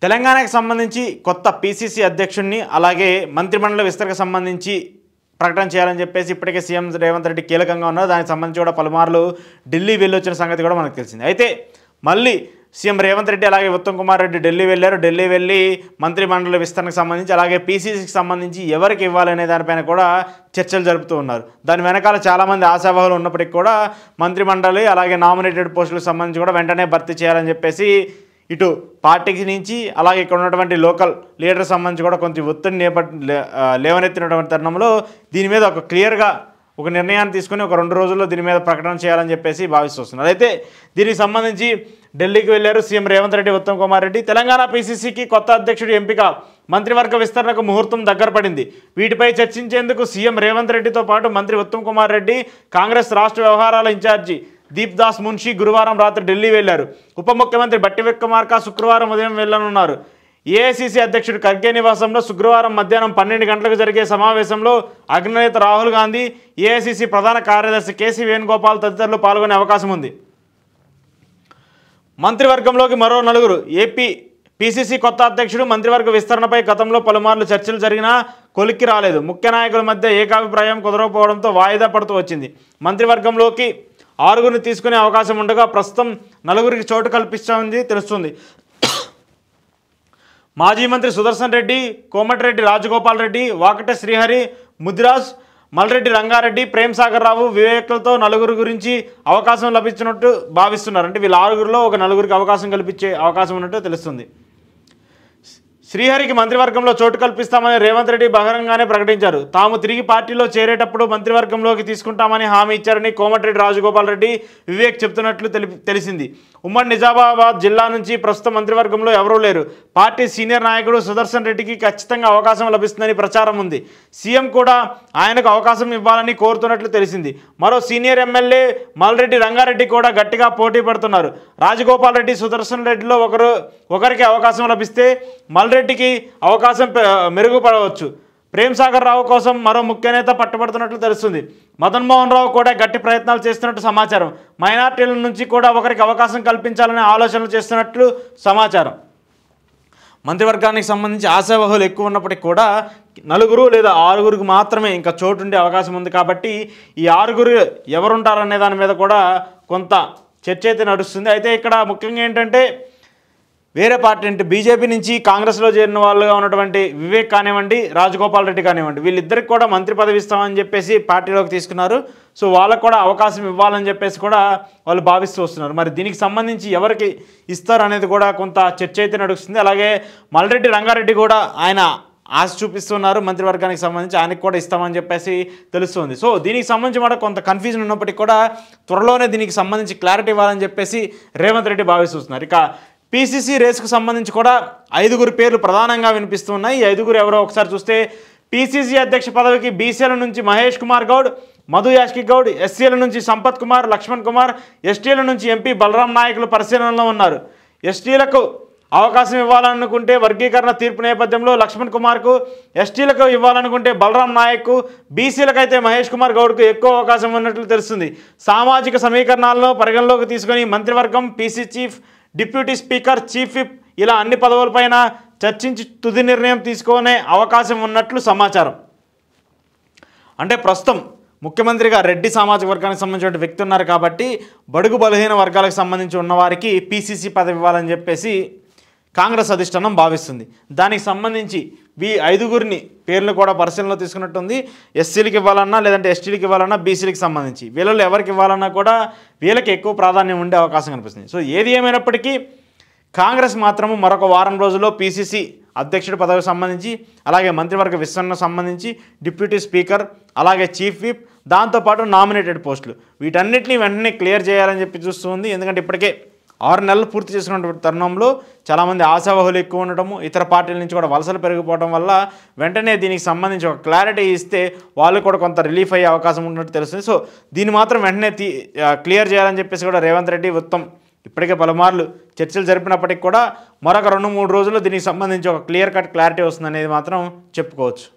తెలంగాణకు సంబంధించి కొత్త పీసీసీ అధ్యక్షుడిని అలాగే మంత్రిమండలి విస్తరణకు సంబంధించి ప్రకటన చేయాలని చెప్పేసి ఇప్పటికే సీఎం రేవంత్ రెడ్డి కీలకంగా ఉన్నారు. దానికి సంబంధించి కూడా పలుమార్లు ఢిల్లీ వెళ్ళొచ్చిన సంగతి కూడా మనకు తెలిసింది. అయితే మళ్ళీ సీఎం రేవంత్ రెడ్డి అలాగే ఉత్తమ్ కుమార్ రెడ్డి ఢిల్లీ వెళ్ళారు. ఢిల్లీ వెళ్ళి మంత్రిమండలి విస్తరణకు సంబంధించి అలాగే పీసీసీకి సంబంధించి ఎవరికి ఇవ్వాలనే దానిపైన కూడా చర్చలు జరుపుతూ ఉన్నారు. దాని వెనకాల చాలామంది ఆశావాహులు ఉన్నప్పటికీ కూడా మంత్రిమండలి అలాగే నామినేటెడ్ పోస్టులకు సంబంధించి కూడా వెంటనే భర్తీ చేయాలని చెప్పేసి ఇటు పార్టీకి నుంచి అలాగే ఇక్కడ ఉన్నటువంటి లోకల్ లీడర్ సంబంధించి కూడా కొంచెం ఒత్తిడి లేవనెత్తినటువంటి తరుణంలో దీని మీద ఒక క్లియర్గా ఒక నిర్ణయాన్ని తీసుకుని ఒక 2 రోజుల్లో దీని మీద ప్రకటన చేయాలని చెప్పేసి భావిస్తున్నారు. అయితే దీనికి సంబంధించి ఢిల్లీకి వెళ్ళారు సీఎం రేవంత్ రెడ్డి, ఉత్తమ్ కుమార్ రెడ్డి. తెలంగాణ పీసీసీకి కొత్త అధ్యక్షుడి ఎంపిక, మంత్రివర్గ విస్తరణకు ముహూర్తం దగ్గర పడింది. వీటిపై చర్చించేందుకు సీఎం రేవంత్ రెడ్డితో పాటు మంత్రి ఉత్తమ్ కుమార్ రెడ్డి, కాంగ్రెస్ రాష్ట్ర వ్యవహారాల ఇన్ఛార్జి దీప్ దాస్ మున్షి గురువారం రాత్రి ఢిల్లీ వెళ్లారు. ఉప ముఖ్యమంత్రి బట్టి విక్రమార్క శుక్రవారం ఉదయం వెళ్లనున్నారు. ఏఐసీసీ అధ్యక్షుడు ఖర్గే నివాసంలో శుక్రవారం మధ్యాహ్నం 12 గంటలకు జరిగే సమావేశంలో అగ్రనేత రాహుల్ గాంధీ, ఏఐసీసీ ప్రధాన కార్యదర్శి కేసీ వేణుగోపాల్ తదితరులు పాల్గొనే అవకాశం ఉంది. మంత్రివర్గంలోకి మరో 4. ఏపీ పీసీసీ కొత్త అధ్యక్షుడు మంత్రివర్గ విస్తరణపై గతంలో పలుమార్లు చర్చలు జరిగినా కొలిక్కి రాలేదు. ముఖ్య నాయకుల మధ్య ఏకాభిప్రాయం కుదరకపోవడంతో వాయిదా పడుతూ వచ్చింది. మంత్రివర్గంలోకి 6 తీసుకునే అవకాశం ఉండగా ప్రస్తుతం 4కి చోటు కల్పించామని తెలుస్తుంది. మాజీ మంత్రి సుదర్శన్ రెడ్డి, కోమటిరెడ్డి రాజగోపాల్ రెడ్డి, వాకటే శ్రీహరి, ముదిరాజ్, మల్రెడ్డి రంగారెడ్డి, ప్రేమ్ సాగర్ రావు, వివేకులతో 4 గురించి అవకాశం లభించినట్టు భావిస్తున్నారు. అంటే వీళ్ళ 6లో ఒక 4కి అవకాశం కల్పించే అవకాశం ఉన్నట్టు తెలుస్తుంది. శ్రీహరికి మంత్రివర్గంలో చోటు కల్పిస్తామని రేవంత్ రెడ్డి బహిరంగానే ప్రకటించారు. తాము తిరిగి పార్టీలో చేరేటప్పుడు మంత్రివర్గంలోకి తీసుకుంటామని హామీ ఇచ్చారని కోమటిరెడ్డి రాజగోపాల్ రెడ్డి, వివేక్ చెబుతున్నట్లు తెలిసింది. ఉమ్మడి నిజామాబాద్ జిల్లా నుంచి ప్రస్తుతం మంత్రివర్గంలో ఎవరూ లేరు. పార్టీ సీనియర్ నాయకుడు సుదర్శన్ రెడ్డికి ఖచ్చితంగా అవకాశం లభిస్తుందని ప్రచారం ఉంది. సీఎం కూడా ఆయనకు అవకాశం ఇవ్వాలని కోరుతున్నట్లు తెలిసింది. మరో సీనియర్ ఎమ్మెల్యే మల్రెడ్డి రంగారెడ్డి కూడా గట్టిగా పోటీ పడుతున్నారు. రాజగోపాల్ రెడ్డి, సుదర్శన్ రెడ్డిలో ఒకరికి అవకాశం లభిస్తే మల్రెడ్డికి అవకాశం మెరుగుపడవచ్చు. ప్రేమ్ సాగర్ రావు కోసం మరో ముఖ్య నేత పట్టుబడుతున్నట్లు తెలుస్తుంది. మదన్ మోహన్ రావు కూడా గట్టి ప్రయత్నాలు చేస్తున్నట్టు సమాచారం. మైనార్టీల నుంచి కూడా ఒకరికి అవకాశం కల్పించాలనే ఆలోచనలు చేస్తున్నట్లు సమాచారం. మంత్రివర్గానికి సంబంధించి ఆశావహులు ఎక్కువ ఉన్నప్పటికీ కూడా 4 లేదా 6 మాత్రమే ఇంకా చోటు ఉండే అవకాశం ఉంది. కాబట్టి ఈ 6 ఎవరుంటారనే దాని మీద కూడా కొంత చర్చ అయితే నడుస్తుంది. అయితే ఇక్కడ ముఖ్యంగా ఏంటంటే వేరే పార్టీ అంటే బీజేపీ నుంచి కాంగ్రెస్లో చేరిన వాళ్ళుగా ఉన్నటువంటి వివేక్ కానివ్వండి, రాజగోపాల్ రెడ్డి కానివ్వండి, వీళ్ళిద్దరికి కూడా మంత్రి పదవి ఇస్తామని చెప్పేసి పార్టీలోకి తీసుకున్నారు. సో వాళ్ళకు కూడా అవకాశం ఇవ్వాలని చెప్పేసి కూడా వాళ్ళు భావిస్తూ వస్తున్నారు. మరి దీనికి సంబంధించి ఎవరికి ఇస్తారు అనేది కూడా కొంత చర్చ అయితే నడుస్తుంది. అలాగే మల్రెడ్డి రంగారెడ్డి కూడా ఆయన ఆశ చూపిస్తున్నారు మంత్రివర్గానికి సంబంధించి, ఆయనకు కూడా ఇస్తామని చెప్పేసి తెలుస్తుంది. సో దీనికి సంబంధించి కూడా కొంత కన్ఫ్యూజన్ ఉన్నప్పటికీ కూడా త్వరలోనే దీనికి సంబంధించి క్లారిటీ ఇవ్వాలని చెప్పేసి రేవంత్ రెడ్డి భావిస్తున్నారు. ఇక పీసీసీ రేసుకు సంబంధించి కూడా 5 పేర్లు ప్రధానంగా వినిపిస్తున్నాయి. ఈ 5 ఎవరో ఒకసారి చూస్తే పీసీసీ అధ్యక్ష పదవికి బీసీల నుంచి మహేష్ కుమార్ గౌడ్, మధు యాష్కి గౌడ్, ఎస్సీల నుంచి సంపత్ కుమార్, లక్ష్మణ్ కుమార్, ఎస్టీల నుంచి ఎంపీ బలరాం నాయకులు పరిశీలనలో ఉన్నారు. ఎస్టీలకు అవకాశం ఇవ్వాలనుకుంటే వర్గీకరణ తీర్పు నేపథ్యంలో లక్ష్మణ్ కుమార్కు, ఎస్టీలకు ఇవ్వాలనుకుంటే బలరాం నాయక్కు, బీసీలకైతే మహేష్ కుమార్ గౌడ్కు ఎక్కువ అవకాశం ఉన్నట్లు తెలుస్తుంది. సామాజిక సమీకరణాలను పరిగణలోకి తీసుకొని మంత్రివర్గం, PC chief, deputy speaker, chief whip ఇలా అన్ని పదవులపైన చర్చించి తుది నిర్ణయం తీసుకునే అవకాశం ఉన్నట్లు సమాచారం. అంటే ప్రస్తుతం ముఖ్యమంత్రిగా రెడ్డి సామాజిక వర్గానికి సంబంధించిన వ్యక్తి ఉన్నారు కాబట్టి బడుగు బలహీన వర్గాలకు సంబంధించి ఉన్నవారికి పీసీసీ పదవి ఇవ్వాలని చెప్పేసి కాంగ్రెస్ అధిష్టానం భావిస్తుంది. దానికి సంబంధించి 5 పేర్లు కూడా పరిశీలనలో తీసుకున్నట్టుంది. ఎస్సీలకు ఇవ్వాలన్నా లేదంటే ఎస్టీలకు ఇవ్వాలన్నా, బీసీలకు సంబంధించి వీళ్ళలో ఎవరికి ఇవ్వాలన్నా కూడా వీళ్ళకి ఎక్కువ ప్రాధాన్యం ఉండే అవకాశం కనిపిస్తుంది. సో ఏది ఏమైనప్పటికీ కాంగ్రెస్ మాత్రము మరొక వారం రోజుల్లో పీసీసీ అధ్యక్షుడి పదవికి సంబంధించి అలాగే మంత్రివర్గ విస్తరణకు సంబంధించి డిప్యూటీ స్పీకర్ అలాగే చీఫ్ విప్ దాంతోపాటు నామినేటెడ్ పోస్టులు వీటన్నిటిని వెంటనే క్లియర్ చేయాలని చెప్పి చూస్తుంది. ఎందుకంటే ఇప్పటికే 6 నెలలు పూర్తి చేసుకున్నటువంటి తరుణంలో చాలామంది ఆశావహులు ఎక్కువ ఉండటము, ఇతర పార్టీల నుంచి కూడా వలసలు పెరిగిపోవడం వల్ల వెంటనే దీనికి సంబంధించి ఒక క్లారిటీ ఇస్తే వాళ్ళు కూడా కొంత రిలీఫ్ అయ్యే అవకాశం ఉన్నట్టు తెలుస్తుంది. సో దీన్ని మాత్రం వెంటనే క్లియర్ చేయాలని చెప్పేసి కూడా రేవంత్ రెడ్డి, ఉత్తమ్ ఇప్పటికే పలుమార్లు చర్చలు జరిపినప్పటికీ కూడా మరొక 2-3 రోజుల్లో దీనికి సంబంధించి ఒక క్లియర్ కట్ క్లారిటీ వస్తుందనేది మాత్రం చెప్పుకోవచ్చు.